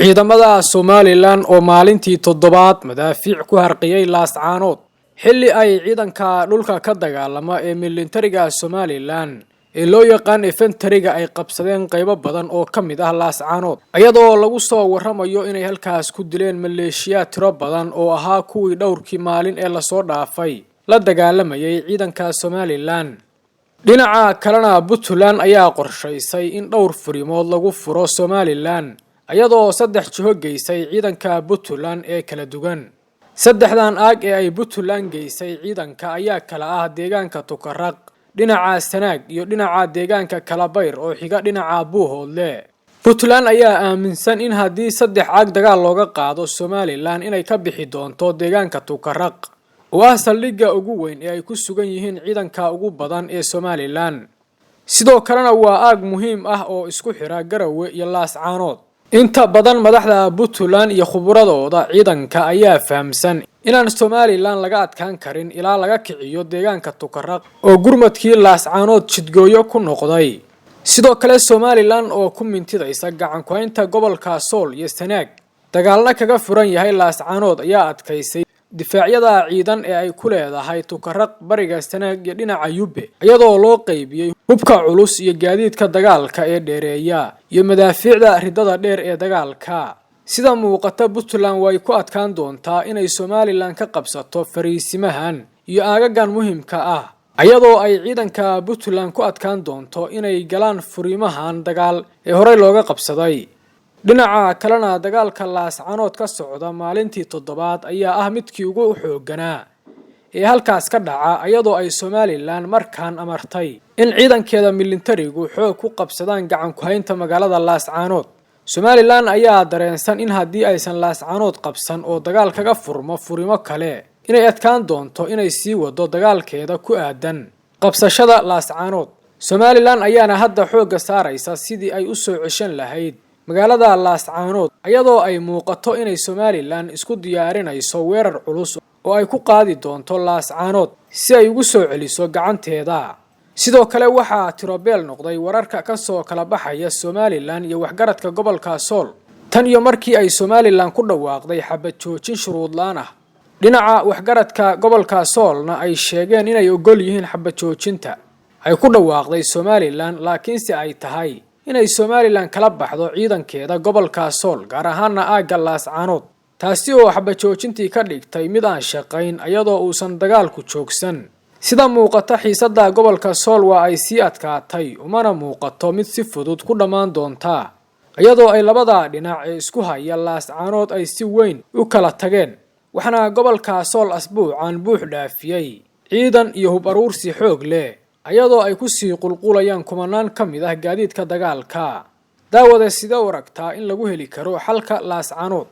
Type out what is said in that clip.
ciidamada Somaliland oo maalintii toddobaad madaafiic ku harqiyay laascaanood xilli ay ciidanka dhulka ka dagaalama ee militariga Somaliland ee loo yaqaan infantry-ga ay qabsadeen qaybo badan oo ka mid ah laascaanood iyadoo lagu soo waramayo inay halkaas ku dileen maleeshiya tiro badan oo ahaa kuwii dhowrkii maalin ee la soo dhaafay la dagaalamayay ciidanka Somaliland dhinaca kalena Puntland ayaa qorshaysay in dhowr furimood lagu furo Somaliland ayadoo saddex jiho geysay ciidanka Puntland ee kala duwan saddexdan aag ee ay Puntland geysay ciidanka ayaa kala ah deegaanka Tukaraq dhinaca Sanaag iyo dhinaca deegaanka Kalabayr oo xiga dhinaca Buuhoodle Puntland ayaa aaminsan in haddii saddex aag dagaal looga qaado Somaliland inay ka bixi doonto deegaanka Tukaraq oo ah saldhigga ugu weyn ee ay ku sugan yihiin ciidanka ugu badan ee Somaliland sidoo kalena waa aag muhiim ah oo isku xira Garowe iyo Laascaanood inta badan madaxda Puntland iyo khubradooda ciidanka ayaa fahamsan inaan Somaliland laga adkaan karin ilaa laga kiciyo deegaanka Tukaraq oo gurmadkii Laascaanood jidgooyo ku noqday sidoo kale Somaliland oo ku mintidaysa gacan ku haynta gobolka Sool iyo Sanaag dagaalna kaga furan yahay Laascaanood ayaa adkaysay difaacyada ciidan ee ay ku leedahay Tukaraq bariga Sanaag iyo dhinaca Yube iyadoo loo qaybiyay hubka culus iyo gaadiidka dagaalka ee dheereeya iyo madaafiicda ridada dheer ee dagaalka sida muuqata Puntland way ku adkaan doontaa inay Somaliland ka qabsato fariisimahan iyo aagagan muhiimka ah iyadoo ay ciidanka Puntland ku adkaan doonto inay galaan furimahan dagaal ee hore looga qabsaday dhinaca kalena dagaalka Laascaanood ka socda maalintii toddobaad ayaa ah midkii ugu xoogganaa ee halkaas ka dhaca iyadoo ay Somaliland markaan amartay in ciidankeeda militarigu xoog ku qabsadaan gacan ku haynta magaalada Laascaanood Somaliland ayaa dareensan in haddii aysan Laascaanood qabsan oo dagaal kaga furmo furimo kale inay adkaan doonto inay sii wado dagaalkeeda ku aadan qabsashada Laascaanood Somaliland ayaana hadda xoogga saaraysa sidii ay u soo ceshan lahayd magaalada Laascaanood iyadoo ay muuqato inay Somaliland isku diyaarinayso weerar culus oo ay ku qaadi doonto Laascaanood si ay ugu soo celiso gacanteeda sidoo kale waxa tirobeel noqday wararka ka soo kala baxaya Somaliland iyo waxgaradka gobolka Sool tan iyo markii ay Somaliland ku dhawaaqday xabad joojin shuruud la'aan ah dhinaca waxgaradka gobolka Soolna ay sheegeen inay ogol yihiin xabad joojinta ay ku dhawaaqday Somaliland laakiinse ay tahay inay Somaliland kala baxdo ciidankeeda gobolka Sool gaar ahaan aagga Laascaanood taasi oo xabad joojintii ka dhigtay mid aan shaqayn iyadoo uusan dagaalku joogsan sida muuqata xiisadda gobolka Sool waa ay sii adkaatay umana muuqato mid si fudud ku dhamaan doonta iyadoo ay labada dhinac ee isku haya Laascaanood ay si weyn u kala tageen waxana gobolka Sool asbuucan buux dhaafiyay ciidan iyo hub aruursi xoog leh iyadoo ay ku sii qulqulayaan kumanaan ka mid ah gaadiidka dagaalka daawada sida waragtaa in lagu heli karo xalka Laascaanood